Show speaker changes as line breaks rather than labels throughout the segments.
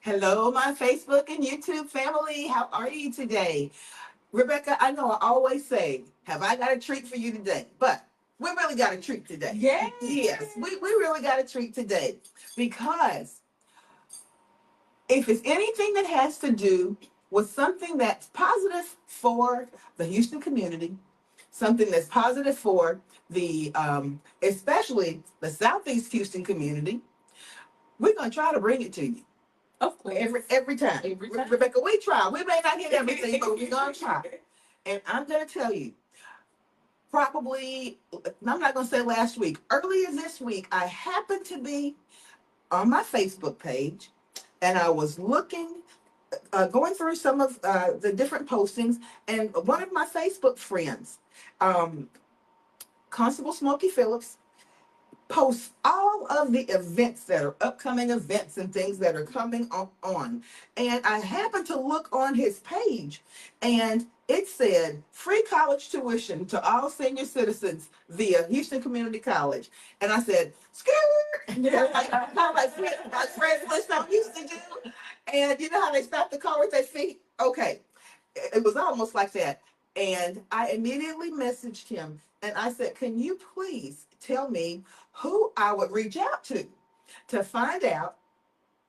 Hello, my Facebook and YouTube family. How are you today? Rebecca, I know I always say, have I got a treat for you today? But we really got a treat today.
Yes.
Yes, we really got a treat today because if it's anything that has to do with something that's positive for the Houston community, something that's positive for the, especially the Southeast Houston community, we're going to try to bring it to you.
Of course.
Every time. Rebecca, we try. We may not get everything, but we're going to try. And I'm going to tell you, probably, I'm not going to say last week, earlier this week, I happened to be on my Facebook page and I was looking, going through some of the different postings, and one of my Facebook friends, um, Constable Smokey Phillips, posts all of the events that are upcoming events and things that are coming on. And I happened to look on his page and it said free college tuition to all senior citizens via Houston Community College. And I said, skirt, like how my friends list on Houston do. And you know how they stop the car with their feet? Okay. It was almost like that. And I immediately messaged him and I said, can you please tell me who I would reach out to find out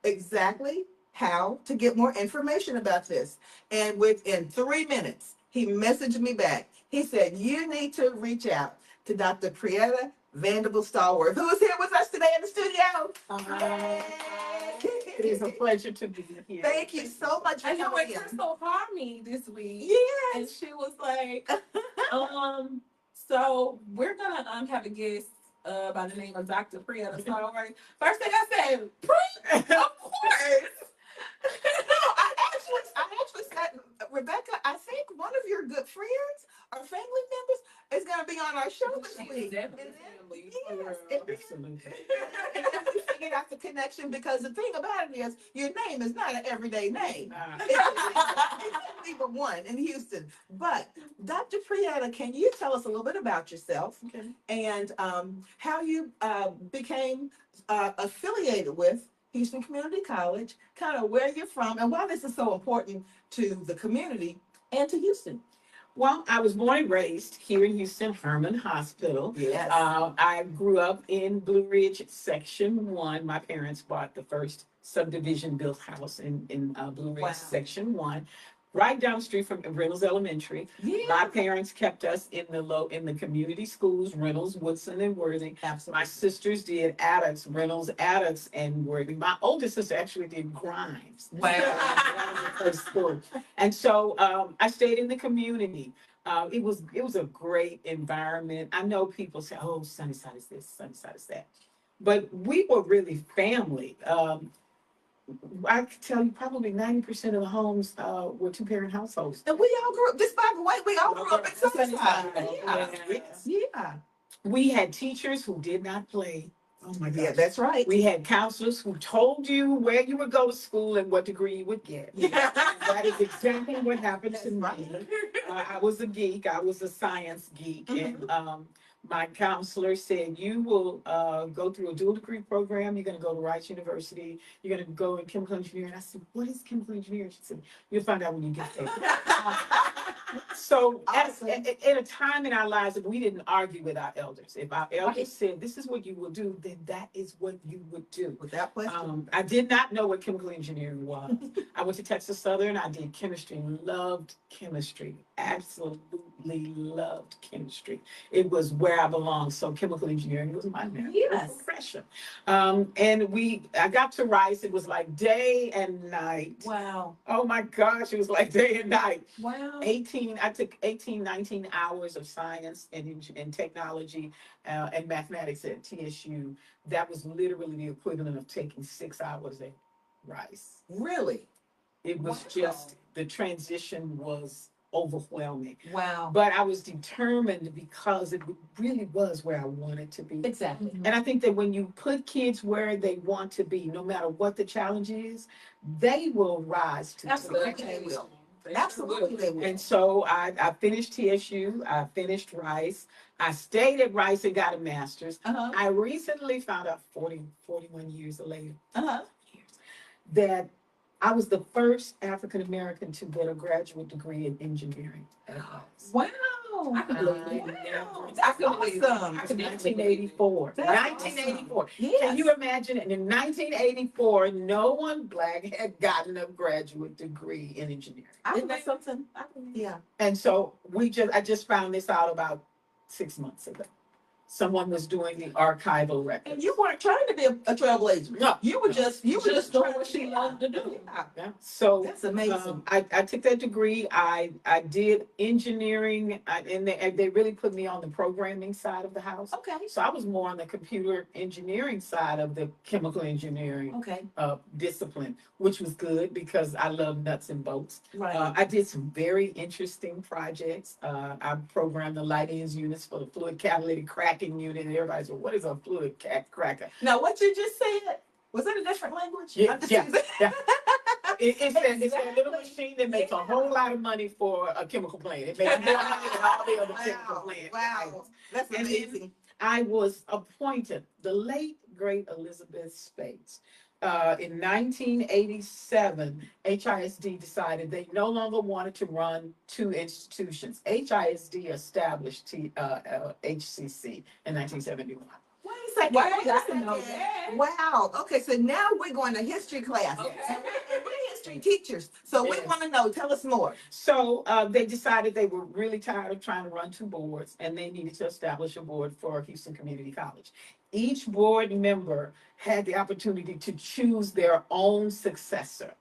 exactly how to get more information about this? And within 3 minutes, he messaged me back. He said, you need to reach out to Dr. Prieta Vanderbilt Stallworth, who is here with us today in the studio. Yay!
It is a pleasure to be here.
Thank you so much for
I know
coming
when
in.
Crystal called me this week,
Yes.
and she was like, so we're gonna have a guest by the name of Dr. Priya. So first thing I said, Priya, of course.
No, I actually said, Rebecca, I think one of your good friends or family members is going to be on our show this week. And then, yes, and then we figured out the connection, because the thing about it is your name is not an everyday name. It's only but one in Houston. But Dr. Prieta, can you tell us a little bit about yourself and how you became affiliated with Houston Community College, kind of where you're from, and why this is so important to the community and to Houston?
Well, I was born and raised here in Houston, Herman Hospital.
Yes.
I grew up in Blue Ridge, Section 1. My parents bought the first subdivision built house in Blue Ridge,
Wow.
Section 1, right down the street from Reynolds Elementary.
Yeah.
My parents kept us in the community schools, Reynolds, Woodson, and Worthing.
Absolutely.
My sisters did Adams, Reynolds, Adams, and Worthing. My oldest sister actually did Grimes.
Wow.
That was her first school. And so I stayed in the community. It was a great environment. I know people say, "Oh, Sunnyside is this, Sunnyside is that," but we were really family. I could tell you probably 90% of the homes were two-parent households.
And we all grew up, just by the way, we all grew up in Sunnyside.
Yeah.
Yes. Yeah.
We had teachers who did not play. Oh my God.
Yeah, that's right.
We had counselors who told you where you would go to school and what degree you would get.
Yeah.
That is exactly what happened to me. I was a geek. I was a science geek.
Mhm.
And my counselor said, you will go through a dual degree program. You're going to go to Rice University. You're going to go in chemical engineering. I said, what is chemical engineering? She said, you'll find out when you get there. So
Awesome.
at a time in our lives that we didn't argue with our elders. If our elders said, this is what you will do, then that is what you would do.
Without question.
I did not know what chemical engineering was. I went to Texas Southern. I did chemistry, loved chemistry, absolutely loved chemistry. It was where I belonged. So chemical engineering was my
Yes.
profession. And I got to Rice. It was like day and night.
Wow.
Oh my gosh, it was like day and night.
Wow.
I took 18, 19 hours of science and technology and mathematics at TSU. That was literally the equivalent of taking 6 hours at Rice.
Really?
It was
Wow.
just, the transition was overwhelming.
Wow.
But I was determined because it really was where I wanted to be.
Exactly.
And I think that when you put kids where they want to be, no matter what the challenge is, they will rise to
Absolutely.
They will. Absolutely, they will.
and so I finished TSU, I finished Rice, I stayed at Rice and got a master's.
Uh-huh.
I recently found out 41 years later
Uh-huh.
that I was the first African American to get a graduate degree in engineering at Rice.
Wow. I can believe
I
it.
never-
That's awesome.
It was 1984.
That's
1984.
Yes.
Can you imagine? And in 1984, no one black had gotten a graduate degree in engineering.
Isn't that something? I can-
Yeah.
And so I just found this out about 6 months ago. Someone was doing the archival records.
And you weren't trying to be a trailblazer.
No.
You were just doing what she loved to do.
Yeah. So
That's amazing.
I took that degree. I did engineering, and they really put me on the programming side of the house.
Okay.
So I was more on the computer engineering side of the chemical engineering
Okay.
discipline, which was good because I love nuts and bolts.
Right.
I did some very interesting projects. I programmed the light ends units for the fluid catalytic cracking unit, and everybody said, "What is a fluid cracker?"
Now, what you just said, was that a different language?
Yeah,
I'm just
yeah,
using-
yeah. It's that little
Exactly.
machine that makes a whole lot of money for a chemical plant. It makes more money than all the other chemical
Wow.
plants.
Wow. That's
And then-
amazing.
I was appointed, the late great Elizabeth Spates. In 1987, HISD decided they no longer wanted to run two institutions. HISD established HCC in 1971.
Wait a second.
Wait a
I didn't
second.
know that.
Wow. Okay, so now we're going to history class.
Okay.
And we're history teachers. So we
Yes.
want to know, tell us more.
So they decided they were really tired of trying to run two boards and they needed to establish a board for Houston Community College. Each board member had the opportunity to choose their own successor.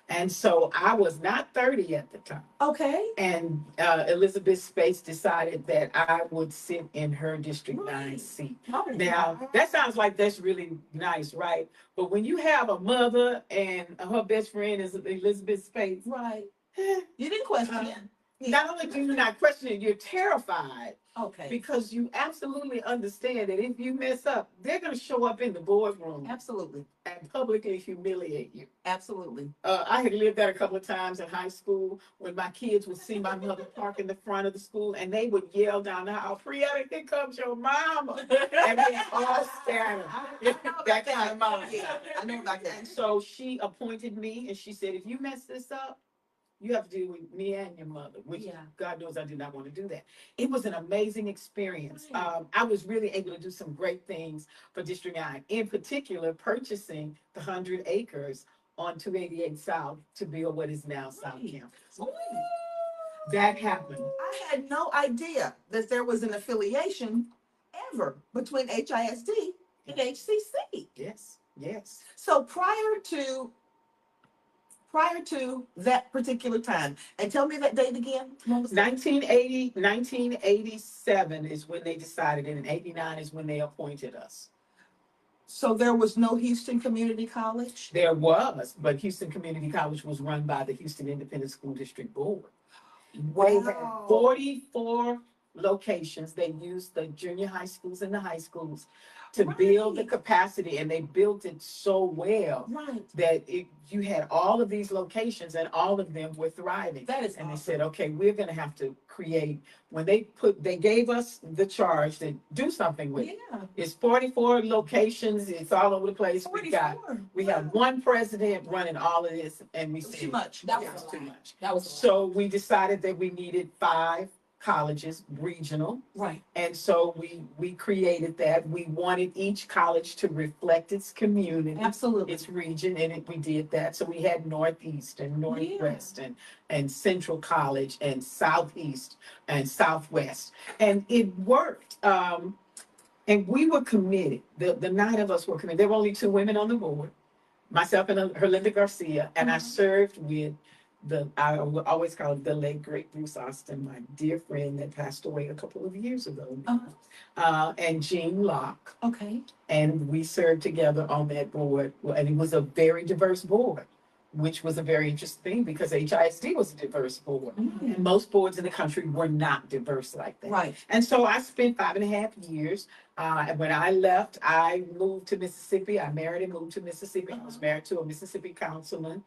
And so I was not 30 at the time.
Okay.
And Elizabeth Spates decided that I would sit in her District 9
Right.
seat.
Oh,
Now, that sounds like that's really nice, right? But when you have a mother and her best friend is Elizabeth Spates,
right.
eh,
You didn't question it.
not only do you not question it, you're terrified
Okay.
because you absolutely understand that if you mess up, they're going to show up in the boardroom
Absolutely.
and publicly humiliate you.
Absolutely.
I had lived that a couple of times in high school when my kids would see my mother park in the front of the school and they would yell down the aisle, "Priya, here comes your mama." And they all scatter. That kind of mom.
Yeah, I know about
And
that.
so she appointed me and she said, "If you mess this up, you have to deal with me and your mother," which
Yeah.
God knows I did not want to do that. It was an amazing experience.
Right.
I was really able to do some great things for District 9, in particular, purchasing the 100 acres on 288 South to build what is now South
Right.
Campus.
Ooh.
That happened.
I had no idea that there was an affiliation ever between HISD and HCC.
Yes, yes.
So prior to that particular time, and tell me that date again. What was that?
1987 is when they decided, and in 89 is when they appointed us.
So there was no Houston Community College?
There was, but Houston Community College was run by the Houston Independent School District Board. They had 44 locations. They used the junior high schools and the high schools to build the
Right.
capacity, and they built it so well
Right.
that you had all of these locations and all of them were thriving.
That is
And they
awesome.
said, okay, we're going to have to create, when they gave us the charge to do something with it.
Yeah.
It's 44 locations. It's all over the place. We
Wow.
have one president running all of this, and we
Too
said,
much. That
"That's
was a
too
lot.
much."
That was
So we decided that we needed 5 colleges, regional.
right.
And so we created that. We wanted each college to reflect its community,
Absolutely.
its region, and we did that. So we had Northeast and Northwest and Central College and Southeast and Southwest. And it worked. And we were committed. The 9 of us were committed. There were only 2 women on the board, myself and Herlinda Garcia, and I served with I would always call it the late great Bruce Austin, my dear friend that passed away a couple of years ago, and Jean Locke,
Okay.
and we served together on that board. And it was a very diverse board. which was a very interesting thing because HISD was a diverse board.
Mhm.
And most boards in the country were not diverse like that.
Right.
And so I spent 5.5 years. And when I left, I moved to Mississippi. I married and moved to Mississippi. I was married to a Mississippi councilman,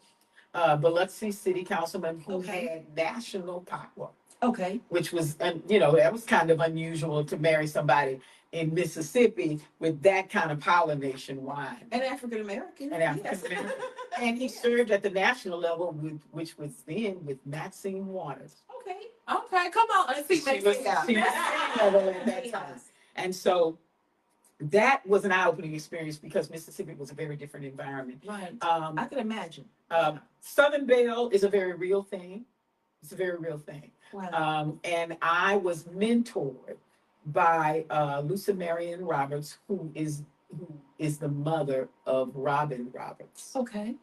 Biloxi City Councilman, who
Okay.
had national power,
Okay.
which was, that was kind of unusual to marry somebody in Mississippi with that kind of power nationwide.
And African American.
And African American. And he served at the national level, which was then with Maxine Waters.
Okay.
Okay, come on, Auntie
She was,
Maxine.
she was state level at that time. And so that was an eye-opening experience because Mississippi was a very different environment.
Right.
Um,
I can imagine.
Southern Belle is a very real thing. It's a very real thing.
Wow.
And I was mentored by Lucy Marion Roberts, who is the mother of Robin Roberts.
Okay.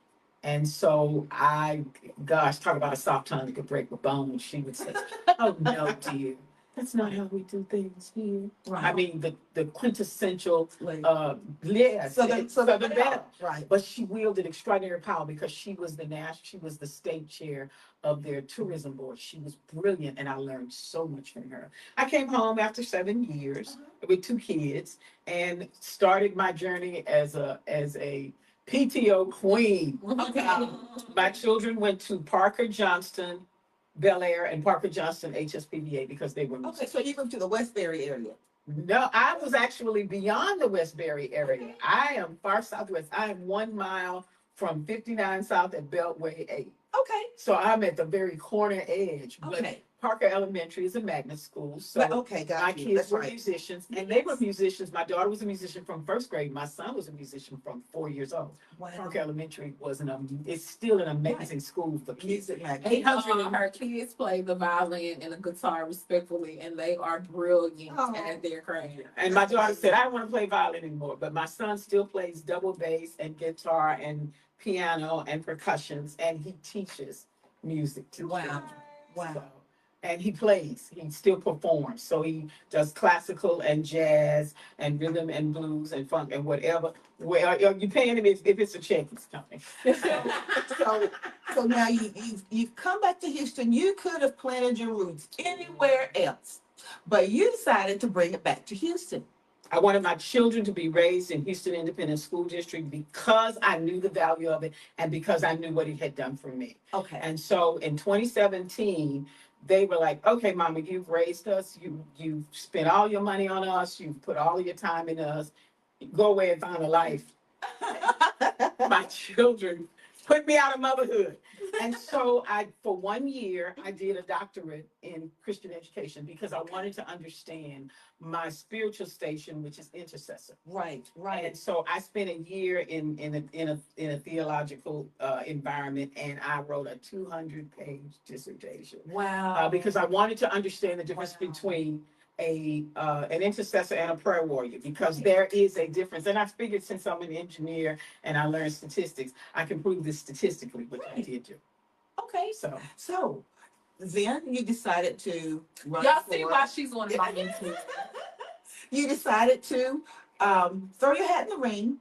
And so talk about a soft tongue that could break a bone. She would say, "Oh no, dear, that's not how we do things here."
Right.
I mean, the quintessential,
Like,
Southern
Southern
Belle.
Right.
But she wielded extraordinary power because she was the state chair of their tourism board. She was brilliant, and I learned so much from her. I came home after 7 years with 2 kids and started my journey as a PTO queen.
Okay.
My children went to Parker Johnston, Bel Air, and Parker Johnston HSPVA because they were.
Okay, so you moved to the Westbury area.
No, I was actually beyond the Westbury area. I am far southwest. I am 1 mile from 59 South at Beltway 8.
Okay.
So I'm at the very corner edge. But
Okay.
Parker Elementary is a magnet school. So
But, okay, got
my
you.
kids
That's
were
right.
musicians, and they were musicians. My daughter was a musician from first grade. My son was a musician from 4 years old.
Wow.
Parker Elementary it's still an amazing school for kids.
Music magazine.
800
Her kids play the violin and the guitar respectfully, and they are brilliant
Oh.
at their craft.
And my daughter said, I don't want to play violin anymore. But my son still plays double bass and guitar and piano and percussions, and he teaches music to
Wow.
children.
Wow.
So, and he plays, he still performs. So he does classical and jazz and rhythm and blues and funk and whatever. Well, you paying him if it's a check, he's coming.
So now you've come back to Houston. You could have planted your roots anywhere else, but you decided to bring it back to Houston.
I wanted my children to be raised in Houston Independent School District because I knew the value of it and because I knew what it had done for me.
Okay.
And so in 2017, they were like, okay, Mama, you've raised us. You've spent all your money on us. You've put all of your time in us. Go away and find a life. My children put me out of motherhood. And so for 1 year, I did a doctorate in Christian education because I wanted to understand my spiritual station, which is intercessor.
Right. Right.
And so I spent a year in a theological environment, and I wrote a 200-page dissertation
Wow.
because I wanted to understand the difference
Wow.
between an intercessor and a prayer warrior, because there is a difference. And I figured since I'm an engineer and I learned statistics, I can prove this statistically, which I did do.
Okay.
So
So then you decided to run
Y'all see
for-
why she's one of my mentors.
you decided to throw your hat in the ring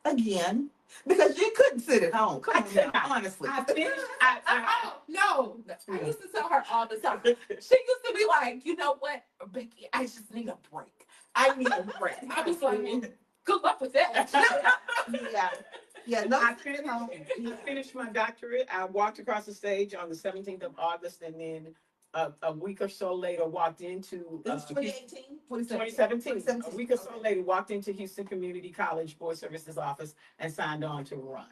again because you couldn't sit at home. Come on now, honestly.
I finished.
Oh, no. I used to tell her all the time. She used to be like, you know what, Becky, I just need a break. I need a break. I was like, good luck with that.
Yeah. Yeah. No.
I finished my doctorate. I walked across the stage on the 17th of August, and then a week or so later walked into
This is 2018,
2017. A week or so later walked into Houston Community College Board Services office and signed on to run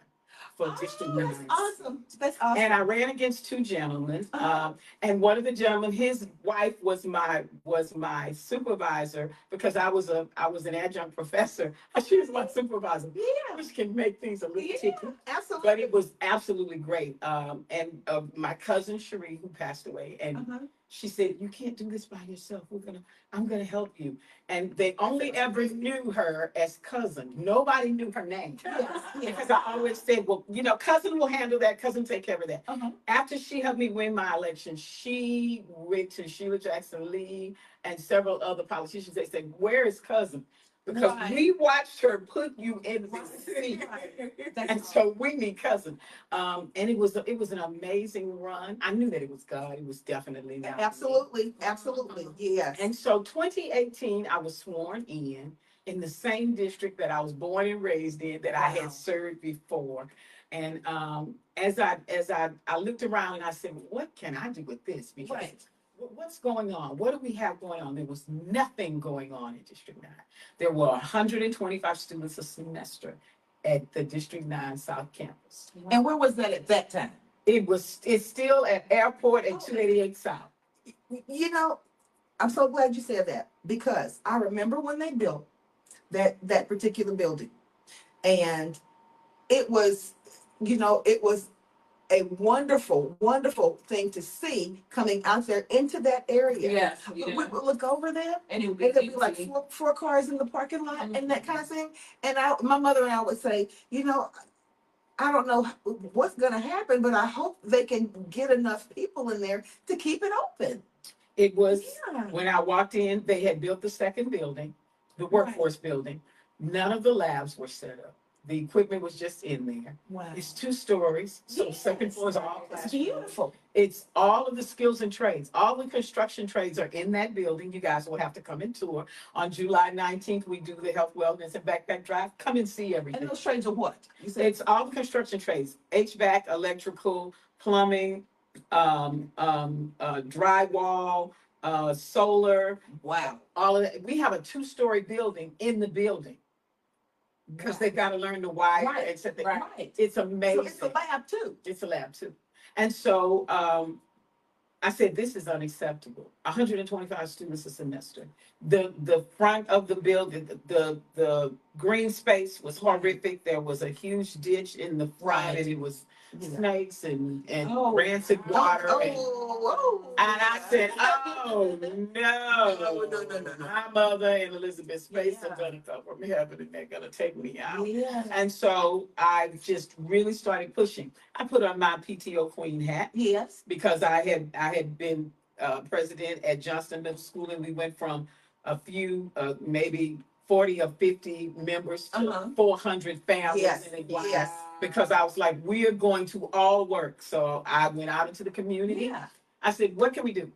for District 9.
That's awesome. That's awesome.
And I ran against 2 gentlemen.
Uh-huh.
And one of the gentlemen, his wife was my supervisor because I was an adjunct professor. She was my supervisor,
Yeah.
which can make things a little ticky.
Absolutely.
But it was absolutely great. And my cousin Cherie, who passed away, and
Uh-huh.
she said, "You can't do this by yourself. I'm gonna help you." And they only ever knew her as cousin. Nobody knew her name.
Yes. Yes.
Because I always said, well, cousin will handle that. Cousin take care of that.
Uh-huh.
After she helped me win my election, she went to Sheila Jackson Lee and several other politicians. They said, where is cousin? because
Right.
we watched her put you in the seat. And so we need cousin. And it was an amazing run. I knew that it was God. It was definitely not me.
Absolutely, absolutely, yes.
And so 2018, I was sworn in the same district that I was born and raised in, that I
Wow.
had served before. And as I looked around and I said, what can I do with this? Because
Right.
what's going on? What do we have going on? There was nothing going on in District 9. There were 125 students a semester at the District 9 South Campus.
And where was that at that time?
It's still at Airport at
Oh.
288 South.
You know, I'm so glad you said that, because I remember when they built that particular building, and it was, it was a wonderful, wonderful thing to see coming out there into that area.
Yes.
We would look over there,
And it would
and there'd be like
easy.
four cars in the parking lot and that kind of thing. And my mother and I would say, I don't know what's going to happen, but I hope they can get enough people in there to keep it open.
It was,
Yeah.
when I walked in, they had built the second building, the workforce building. None of the labs were set up. The equipment was just in there.
Wow.
It's 2 stories, so
Yes.
second floor is all
It's
classrooms.
beautiful.
It's all of the skills and trades. All the construction trades are in that building. You guys will have to come and tour. On July 19th, we do the health, wellness, and backpack drive. Come and see everything.
And those trades are what? You said
It's all the construction trades: HVAC, electrical, plumbing, drywall, solar,
wow.
all of that. We have a 2-story building in the building because they've got to learn to wire.
Right,
And so
right.
it's
So
amazing.
it's a lab too.
It's a lab too. And so I said, this is unacceptable. 125 students a semester. The front of the building, the green space was horrific. There was a huge ditch in the front,
Right.
and it was
Yeah.
snakes and
Oh.
rancid water. And
Oh.
I said, oh no.
No.
My mother and Elizabeth's face
Yeah.
are gonna come from heaven and they're gonna take me out.
Yeah.
And so I just really started pushing. I put on my PTO queen hat
Yes.
because I had been president at Johnston Middle School, and we went from a few, maybe 40 or 50 members to
Uh-huh.
400 families
Yes.
in a class.
Yes.
Because I was like, we're going to all work. So I went out into the community.
Yeah.
I said, what can we do?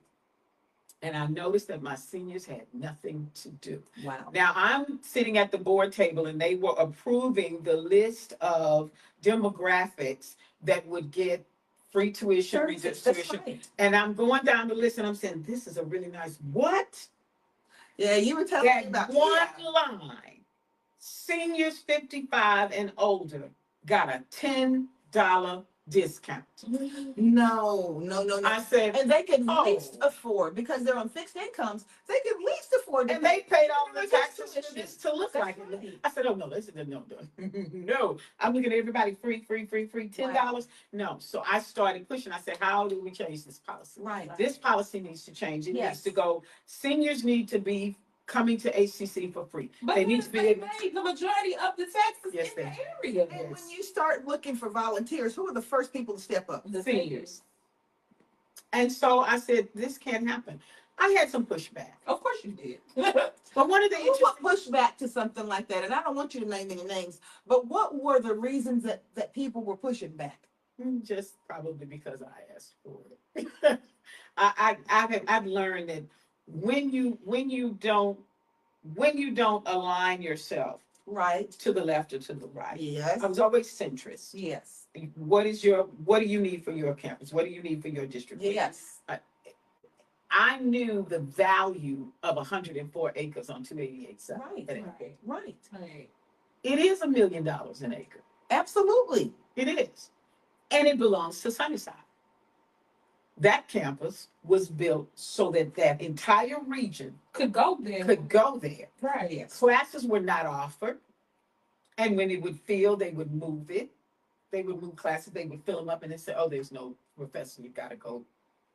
And I noticed that my seniors had nothing to do.
Wow.
Now I'm sitting at the board table and they were approving the list of demographics that would get free tuition,
Sure,
reduced
that's
tuition.
right.
And I'm going down the list and I'm saying, this is a really nice, what?
Yeah, you were telling me
That
about
one line, seniors 55 and older got a $10 discount.
No.
I said,
And they can
Oh.
least afford, because they're on fixed incomes, they can least afford to
and they paid all the
reduce
taxes for
tuition.
this to look
That's
like it.
right.
I said, oh no, listen, no. No, I'm looking at everybody free, $10. No. So I started pushing. I said, how do we change this policy?
Right.
This policy needs to change. It
Yes.
needs to go. Seniors need to be coming to HCC for free.
But
They need to be
they
able.
made the majority of the taxes
Yes,
in
they
the area.
And when you start looking for volunteers, who are the first people to step up?
The
Seniors. And so I said, this can't happen. I had some pushback.
Of course you did.
But one of the
Who
interesting
would push back to something like that? And I don't want you to name any names, but what were the reasons that people were pushing back?
just probably because I asked for it. I've learned that when you don't align yourself
Right.
to the left or to the right.
Yes.
I was always centrist.
Yes.
What do you need for your campus? What do you need for your district?
Yes.
I knew the value of 104 acres on 288 South.
Right. Right.
It is $1 million an acre.
Absolutely.
It is. And it belongs to Sunnyside. That campus was built so that that entire region
Could go there.
could go there.
Right.
Yes.
Classes were not offered. And when it would fill, they would move it. They would move classes, they would fill them up and then say, oh, there's no professor, you gotta go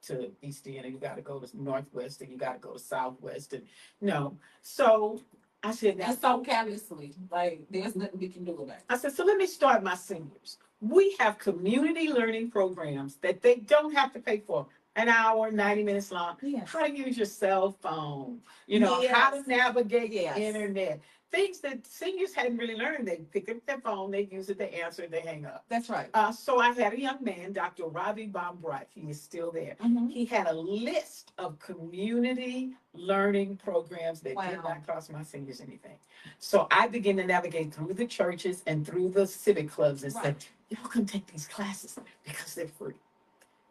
to East End, and you gotta go to Northwest, and you gotta go to Southwest, and no. So I said,
And so carelessly, like there's nothing we can do about it.
I said, so let me start my seniors. We have community learning programs that they don't have to pay for. an hour, 90 minutes long.
Yes.
How to use your cell phone, how to
Yes.
navigate
Yes.
the internet. Things that seniors hadn't really learned. They pick up their phone, they use it, they answer, they hang up.
That's right.
So I had a young man, Dr. Ravi Bambright, he is still there.
Mhm.
He had a list of community learning programs that did
Wow.
not cost my seniors anything. So I began to navigate through the churches and through the civic clubs and said,
Right.
y'all come take these classes because they're free.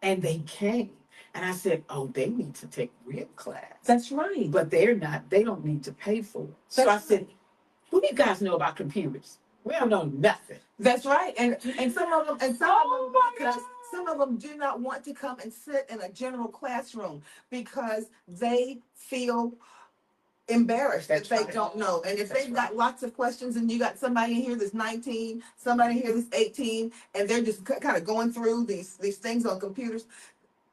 And they came. And I said, oh, they need to take real class.
That's right.
But they don't need to pay for it. So I said, what do you guys know about computers? We don't know nothing.
That's right. And some of them
Oh my
because some of them do not want to come and sit in a general classroom because they feel embarrassed
That's
that they
right.
don't know. And if
That's
they've got lots of questions and you got somebody in here that's 19, somebody here that's 18, and they're just kind of going through these things on computers,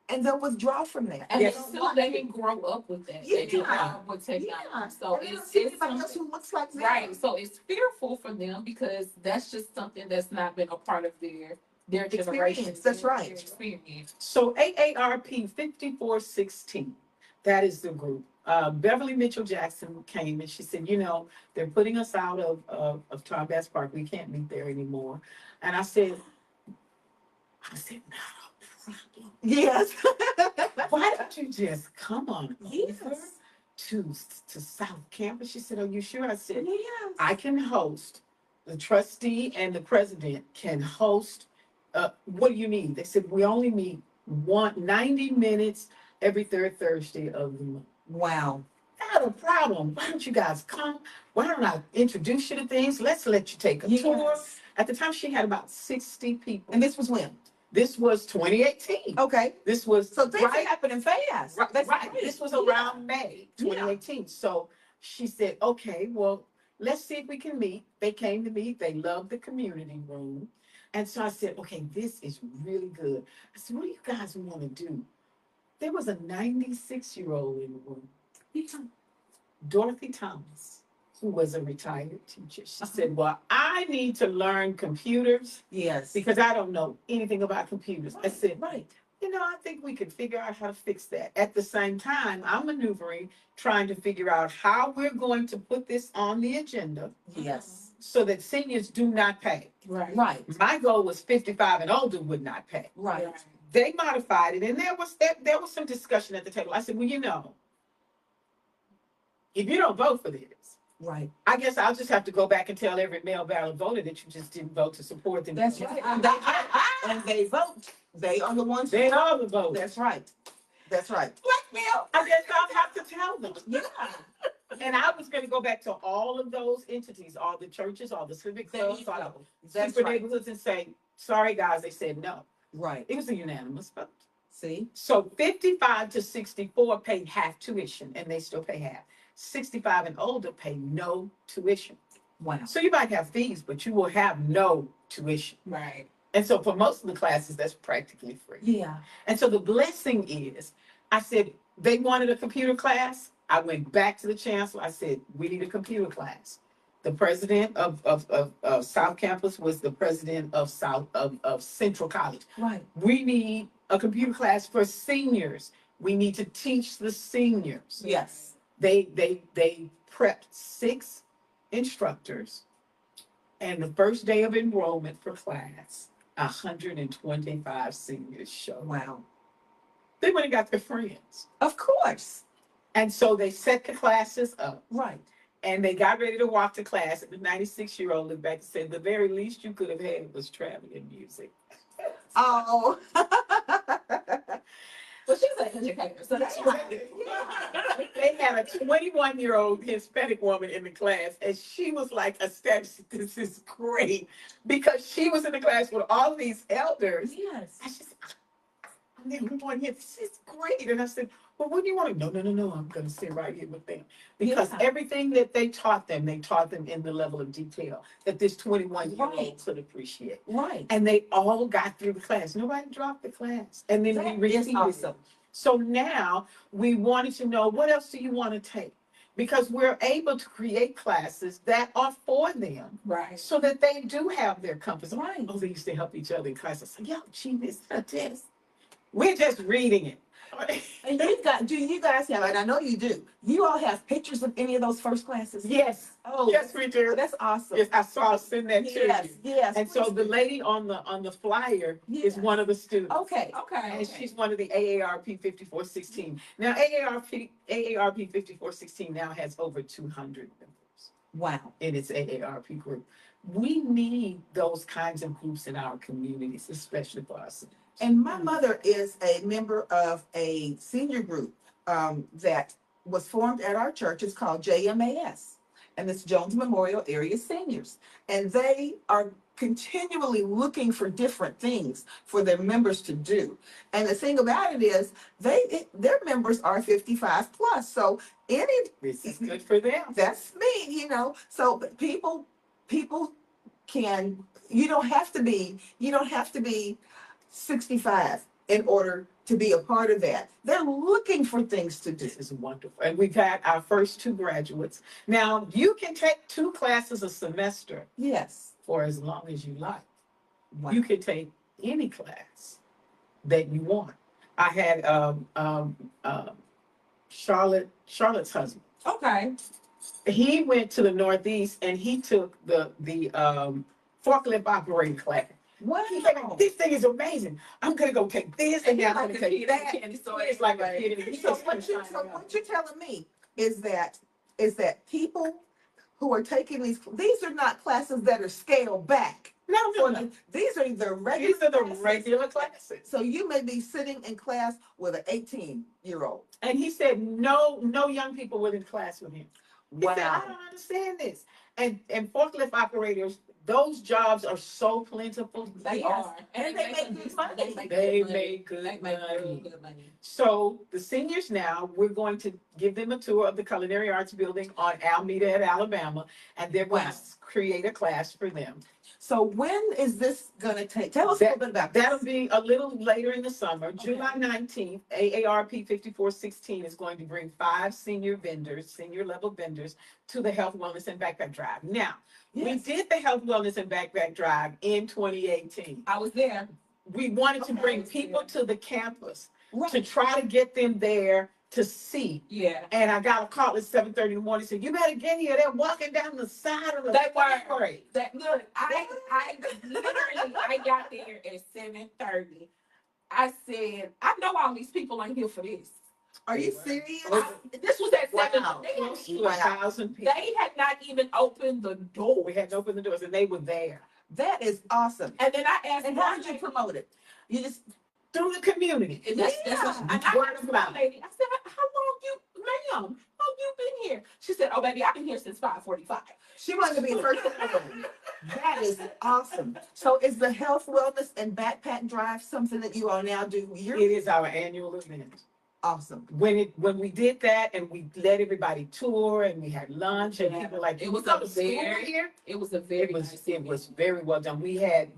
and they'll withdraw from that.
And
Yes.
they still they didn't grow up with that. They
Yeah.
grew up with technology.
Yeah.
So
And they don't
it's
see anybody else
something-
who looks like them.
right. So it's fearful for them because that's just something that's not been a part of their generation.
Experience, that's right.
Their experience.
So AARP 5416, that is the group. Beverly Mitchell Jackson came and she said, they're putting us out of Tom Bass Park. We can't meet there anymore. And I said, not a problem.
Yes.
Why don't you just come on over
Yes.
to South Campus? She said, are you sure? I said,
Yes.
I can host. The trustee and the president can host. What do you need? They said, we only meet 90 minutes every third Thursday of the month.
Wow.
Not a problem. Why don't you guys come? Why don't I introduce you to things? Let's let you take a tour.
Yes.
At the time, she had about 60 people.
And this was when?
This was 2018.
Okay.
This was
So things
right,
are happening fast.
right,
That's
right.
great.
This was
Yeah.
around May 2018. So she said, okay, well, let's see if we can meet. They came to meet. They loved the community room. And so I said, okay, this is really good. I said, what do you guys want to do? There was a 96-year-old in the room, Dorothy Thomas, who was a retired teacher. She said, well, I need to learn computers
Yes.
because I don't know anything about computers. I said,
Right.
I think we could figure out how to fix that. At the same time, I'm maneuvering, trying to figure out how we're going to put this on the agenda
Yes.
so that seniors do not pay.
Right.
Right.
My goal was 55 and older would not pay.
Right.
They modified it, and there was some discussion at the table. I said, well, if you don't vote for this,
Right.
I guess I'll just have to go back and tell every male ballot voter that you just didn't vote to support them.
That's right. And they vote. They are the ones.
They are the voters.
That's right. That's right.
Blackmail. I guess I'll have to tell them.
Yeah.
And I was going to go back to all of those entities, all the churches, all the civic clubs, all the
That's
super
right.
neighborhoods, and say, sorry, guys, they said no.
Right.
It was a unanimous vote.
See?
So 55 to 64 paid half tuition, and they still pay half. 65 and older pay no tuition.
Wow.
So you might have fees, but you will have no tuition.
Right.
And so for most of the classes, that's practically free.
Yeah.
And so the blessing is, I said, they wanted a computer class. I went back to the chancellor. I said, we need a computer class. The president of South Campus was the president of Central College.
Right.
We need a computer class for seniors. We need to teach the seniors.
Yes.
They prepped 6 instructors, and the first day of enrollment for class, 125 seniors showed.
Wow.
They went and got their friends.
Of course.
And so they set the classes up,
Right.
and they got ready to walk to class. And the 96-year-old looked back and said, the very least you could have had was traveling music.
Oh.
But she's an educator, so that's right.
They had a 21-year-old Hispanic woman in the class, and she was like ecstatic. This is great, because she was in the class with all these elders.
Yes.
I said, I'm the only one here. This is great. And I said, well, what do you want to? No. I'm going to sit right here with them. Because
Yeah.
everything that they taught them in the level of detail that this 21-year-old
Right.
could appreciate.
Right.
And they all got through the class. Nobody dropped the class. And then
That
we
is
repeated
awesome.
it. So now we wanted to know, what else do you want to take? Because we're able to create classes that are for them,
Right.
so that they do have their compass.
Right.
Oh, they used to help each other in class. I said, yo, gee, this is a test. We're just reading it.
And do you guys have, and I know you do, you all have pictures of any of those first classes?
Yes.
Oh,
Yes, we do.
that's awesome.
Yes, I saw. I'll send that to
Yes,
you.
yes.
And so
please
the
do.
lady on the flyer is
Yeah.
one of the students.
Okay.
Okay.
And she's one of the AARP 5416. Now AARP 5416 now has over 200 members
Wow.
in its AARP group. We need those kinds of groups in our communities, especially for us.
And my mother is a member of a senior group that was formed at our church. It's called JMAS, and it's Jones Memorial Area Seniors. And they are continually looking for different things for their members to do. And the thing about it is, their members are 55 plus. So
This is good for them.
that's me, So but people can. You don't have to be 65 in order to be a part of that. They're looking for things to do.
This is wonderful. And we've had our first 2 graduates. Now, you can take 2 classes a semester
Yes.
for as long as you like.
Wow.
You can take any class that you want. I had Charlotte's husband.
Okay.
He went to the Northeast and he took the forklift operating class.
Wow.
He's like, this thing is amazing. I'm gonna go take this and then I'm gonna take that.
So
It's like a kid in the
So what you're telling me is that people who are taking these are not classes that are scaled back.
No.
These are the regular
These are the
classes.
regular classes.
So you may be sitting in class with an 18-year-old.
And he said no young people were in class with him. He said, I don't understand this. And forklift operators, those jobs are so plentiful.
They are.
And they make good money.
They make good money. So the seniors now, we're going to give them a tour of the Culinary Arts Building on Alameda at Alabama, and they're going to create a class for them.
So when is this going to take? Tell us a little bit about this.
That'll be a little later in the summer. Okay. July 19th, AARP 5416 is going to bring 5 senior level vendors to the Health, Wellness, and Backpack Drive. Now, we did the Health, Wellness, and Backpack Drive in 2018.
I was there.
We wanted to bring people to the campus to try to get them there to see.
Yeah.
And I got a call at 7:30 in the morning. Said, "You better get here. They're walking down the side of the
freeway." Look, I literally I got there at 7:30. I said, I know all these people ain't here for this.
Are you serious?
This was at 7.
Close to 1,000 people.
They had not even opened the door.
We hadn't opened the doors, and they were there.
That is awesome.
And then I asked,
and how did you promote it? You just
through the community.
And that's
word
I
of mouth.
lady. I said, how long you been here? She said, oh baby, I've been here since 5:45.
She wanted to be first. That is awesome. So is the Health, Wellness, and Backpack Drive something that you all now do yearly?
It is our annual event.
Awesome.
When we did that and we let everybody tour and we had lunch and people like,
it was
here.
It was a very
It was very well done. We had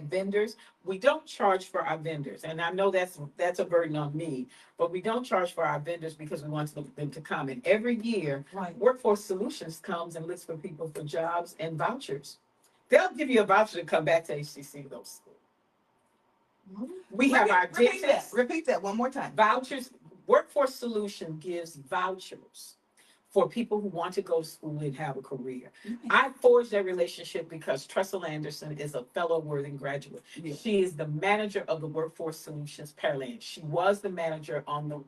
vendors. We don't charge for our vendors, and I know that's a burden on me, but we don't charge for our vendors because we want them to come. And every year, Workforce Solutions comes and looks for people for jobs and vouchers. They'll give you a voucher to come back to HCC to go to school. We have our dentists.
Repeat that one more time.
Vouchers. Workforce Solution gives vouchers for people who want to go to school and have a career. I forged that relationship because Tressel Anderson is a fellow Worthing graduate. She is the manager of the Workforce Solutions Pearland. She was the manager on the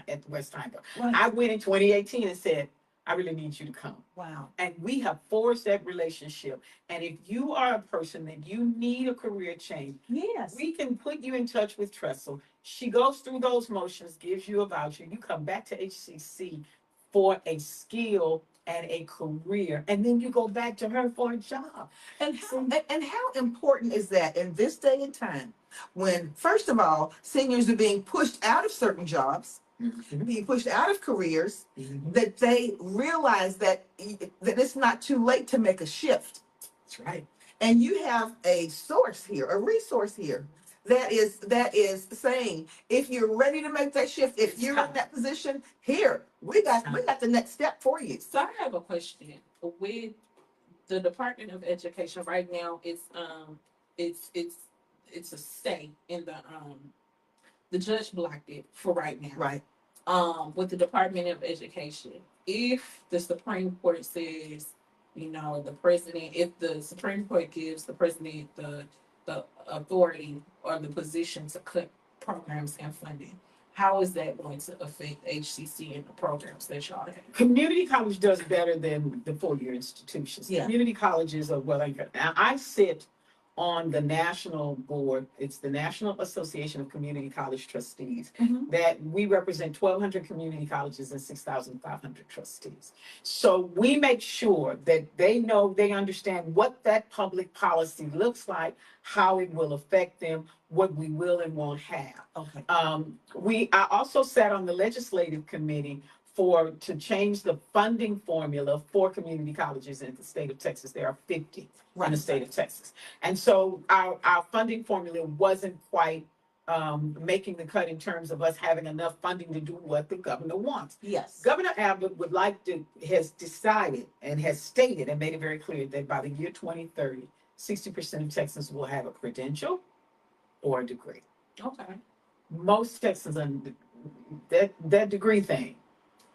at the West Tyler. I went in 2018 and said, I really need you to come.
Wow.
And we have forged that relationship. And if you are a person that you need a career change, we can put you in touch with Tressel. She goes through those motions, gives you a voucher. You come back to HCC for a skill and a career, and then you go back to her for a job.
And how important is that in this day and time when, first of all, seniors are being pushed out of certain jobs, being pushed out of careers, that they realize that it's not too late to make a shift.
That's right.
And you have a source here, a resource here that is saying, if you're ready to make that shift, if you're in that position, here, we got the next step for you.
So I have a question. With the Department of Education right now, it's a stay in the the judge blocked it for right now.
Right.
With the Department of Education. If the Supreme Court says, the president, if the Supreme Court gives the president the authority or the position to cut programs and funding, how is that going to affect HCC and the programs that y'all have?
Community college does better than the four-year institutions.
Yeah.
Community colleges are well anchored. Now, I sit on the national board. It's the National Association of Community College Trustees.
Mhm.
That we represent 1,200 community colleges and 6,500 trustees. So we make sure that they know, they understand what that public policy looks like, how it will affect them, what we will and won't have.
Okay.
I also sat on the legislative committee to change the funding formula for community colleges in the state of Texas. There are 50 in the state of Texas. And so our funding formula wasn't quite making the cut in terms of us having enough funding to do what the governor wants.
Yes.
Governor Abbott has decided and has stated and made it very clear that by the year 2030, 60% of Texans will have a credential or a degree.
Okay.
Most Texans, that degree thing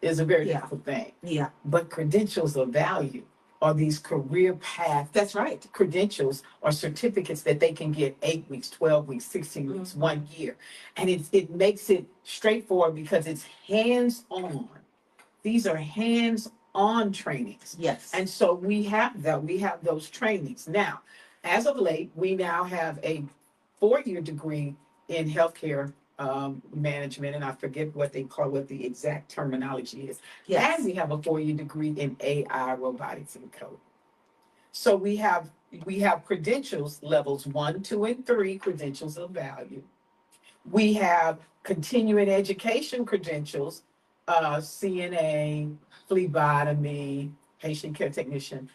is a very
Yeah.
difficult thing.
Yeah.
But credentials of value are these career path
That's right.
credentials or certificates that they can get 8 weeks, 12 weeks, 16 weeks, 1 year. And it makes it straightforward because it's hands-on. These are hands-on trainings.
Yes.
And so we have those trainings. Now, as of late, we now have a 4-year degree in healthcare management, and I forget what the exact terminology is.
Yes.
And we have a 4-year degree in AI, robotics, and coding. So we have credentials levels 1, 2, and 3, credentials of value. We have continuing education credentials, CNA, phlebotomy, patient care technician.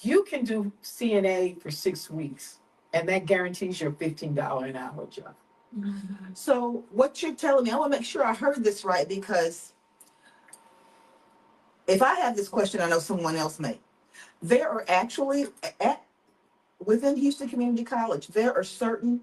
You can do CNA for 6 weeks, and that guarantees your $15 an hour job.
So what you're telling me, I want to make sure I heard this right, because if I have this question, I know someone else may. There are actually within Houston Community College, there are certain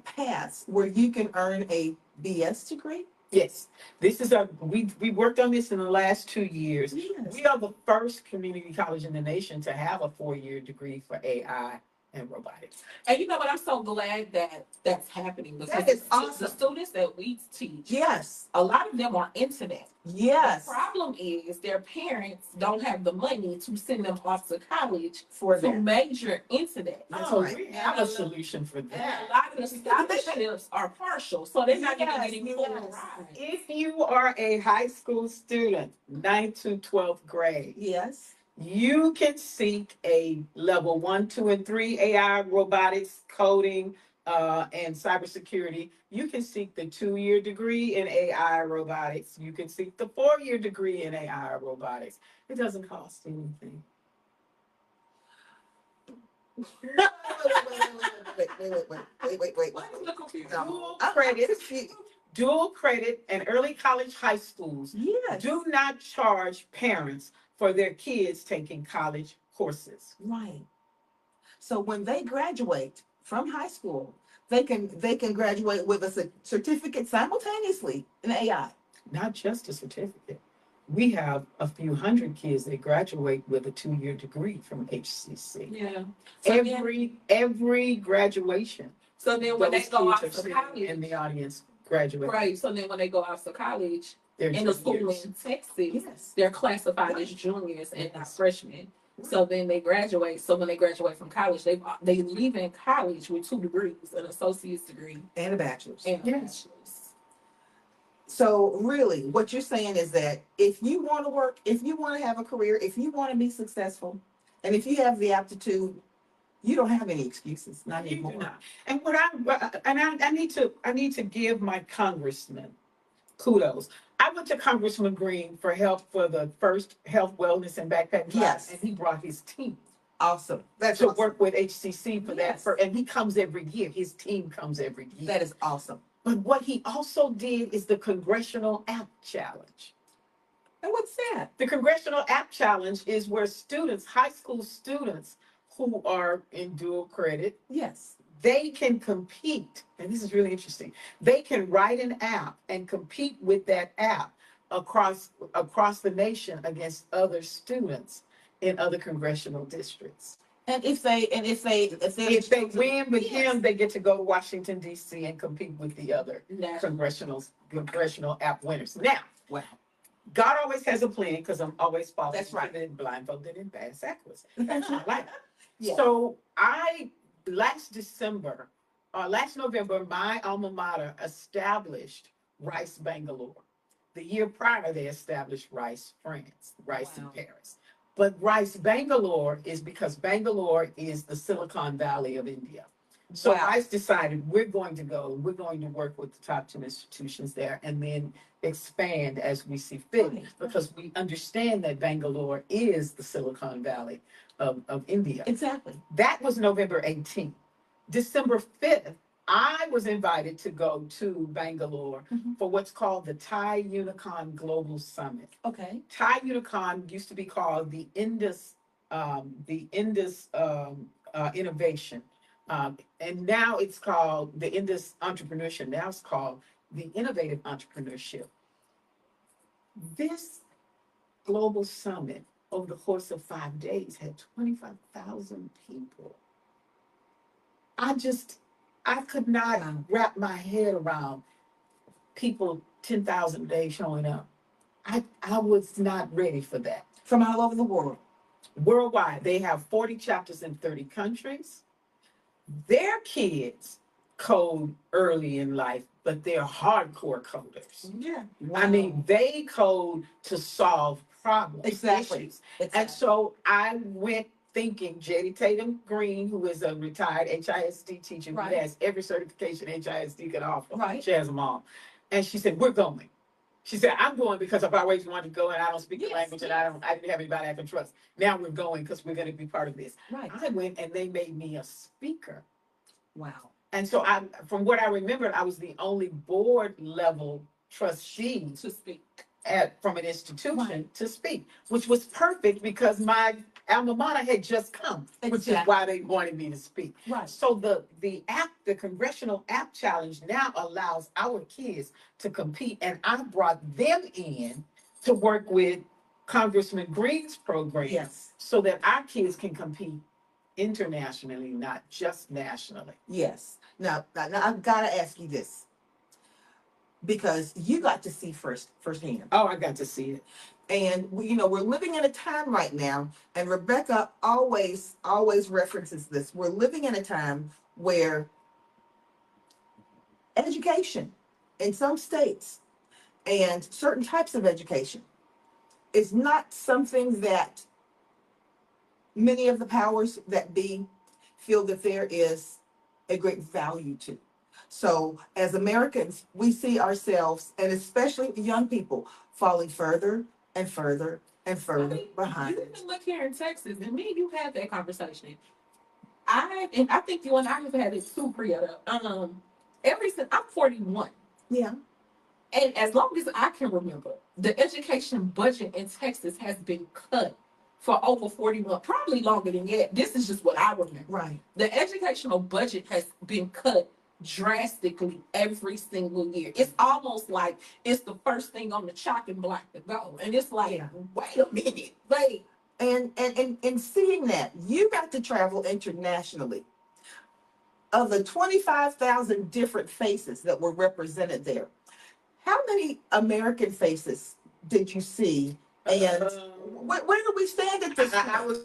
paths where you can earn a BS degree.
Yes, we worked on this in the last 2 years.
Yes.
We are the first community college in the nation to have a 4-year degree for AI and robotics.
And you know what? I'm so glad that that's happening, because
That is
the
awesome.
students that we teach,
Yes.
a lot of them are into that.
Yes.
The problem is their parents don't have the money to send them off to college
For
to
that.
major into that.
That's
Oh,
right.
we have a solution for
And
that.
a lot of the scholarships are partial, so they're not even
Yes,
getting full
yes.
ride.
If you are a high school student, 9th to 12th grade,
Yes.
you can seek a level 1, 2, and 3 AI, robotics, coding, and cybersecurity. You can seek the 2-year degree in AI robotics. You can seek the 4-year degree in AI robotics. It doesn't cost anything.
Wait.
What is the confusion?
Dual
I'm
credit,
confused.
dual credit, and early college high schools
Yes.
do not charge parents for their kids taking college courses.
Right. So when they graduate from high school, they can graduate with a certificate simultaneously in AI.
Not just a certificate. We have a few hundred kids that graduate with a 2-year degree from HCC.
Yeah.
Every graduation,
So then when they
those
go
kids
off
are
to
sitting
college,
in the audience graduate.
right? So then when they go off to college,
They're
in the school
juniors.
in Texas,
Yes.
they're classified as juniors and not freshmen. So then they graduate. So when they graduate from college, they leave in college with 2 degrees, an associate's degree
And a bachelor's.
and a
Yes.
bachelor's.
So really, what you're saying is that if you want to work, if you want to have a career, if you want to be successful, and if you have the aptitude, you don't have any excuses, not
You do
anymore.
not. And I need to give my congressman kudos. I went to Congressman Green for help for the first health, wellness, and backpack drive,
Yes.
and he brought his team
Awesome. That's
to
awesome.
work with HCC for
Yes.
that. And he comes every year. His team comes every year.
That is awesome.
But what he also did is the Congressional App Challenge.
And what's that?
The Congressional App Challenge is where students, high school students who are in dual credit,
Yes.
they can compete, and this is really interesting. They can write an app and compete with that app across the nation against other students in other congressional districts.
And if
If they win with
yes.
him, they get to go to Washington D.C. and compete with the other
National.
congressional app winners. Now,
Wow.
God always has a plan because I'm always falling
That's right.
and blindfolded and bad backwards. That's my life.
Yeah.
So last December, last November, my alma mater established Rice Bangalore. The year prior, they established Rice France, Rice in
Wow.
Paris. But Rice Bangalore is because Bangalore is the Silicon Valley of India. So
Wow.
Rice decided we're going to work with the top two institutions there and then expand as we see fit
Right.
because we understand that Bangalore is the Silicon Valley of India.
Exactly.
That was November 18th. December 5th, I was invited to go to Bangalore
Mhm.
for what's called the Thai Unicon Global Summit.
Okay.
Thai Unicon used to be called the Indus Innovation. And now it's called the Indus Entrepreneurship. Now it's called the Innovative Entrepreneurship. This global summit over the course of 5 days had 25,000 people. I just, I could not
Wow.
wrap my head around people 10,000 a day showing up. I was not ready for that.
From all over the world.
Worldwide, they have 40 chapters in 30 countries. Their kids code early in life, but they're hardcore coders.
Yeah.
I mean, they code to solve problems,
Exactly.
issues. And so I went thinking JD Tatum Green, who is a retired HISD teacher
Right.
who has every certification HISD could offer.
Right.
She has them all. And she said, we're going. She said, I'm going because I've always wanted to go and I don't speak the
Yes,
language and
yes.
I didn't have anybody I can trust. Now we're going because we're going to be part of this.
Right.
I went and they made me a speaker.
Wow.
And so from what I remembered, I was the only board level trustee
To speak.
from an institution
Right.
to speak, which was perfect because my alma mater had just come, which is
Exactly.
why they wanted me to speak.
Right.
So the Congressional App Challenge now allows our kids to compete, and I brought them in to work with Congressman Green's program
Yes.
so that our kids can compete internationally, not just nationally.
Yes. Now I've got to ask you this because you got to see firsthand.
Oh, I got to see it.
And we're living in a time right now, and Rebecca always references this. We're living in a time where education in some states and certain types of education is not something that many of the powers that be feel that there is a great value to. So as Americans, we see ourselves, and especially young people, falling further and further and
I
further
mean,
behind.
you can look here in Texas, and me and you had that conversation. I think you and I have had it too, Priya. Ever since I'm 41,
Yeah.
and as long as I can remember, the education budget in Texas has been cut for over 40 months, probably longer than that. This is just what I remember.
Right.
The educational budget has been cut drastically every single year. It's almost like it's the first thing on the chopping block to go. And it's like,
Yeah.
wait a minute, wait.
And seeing that, you got to travel internationally. Of the 25,000 different faces that were represented there, how many American faces did you see? And where do we stand at this
I
point?
was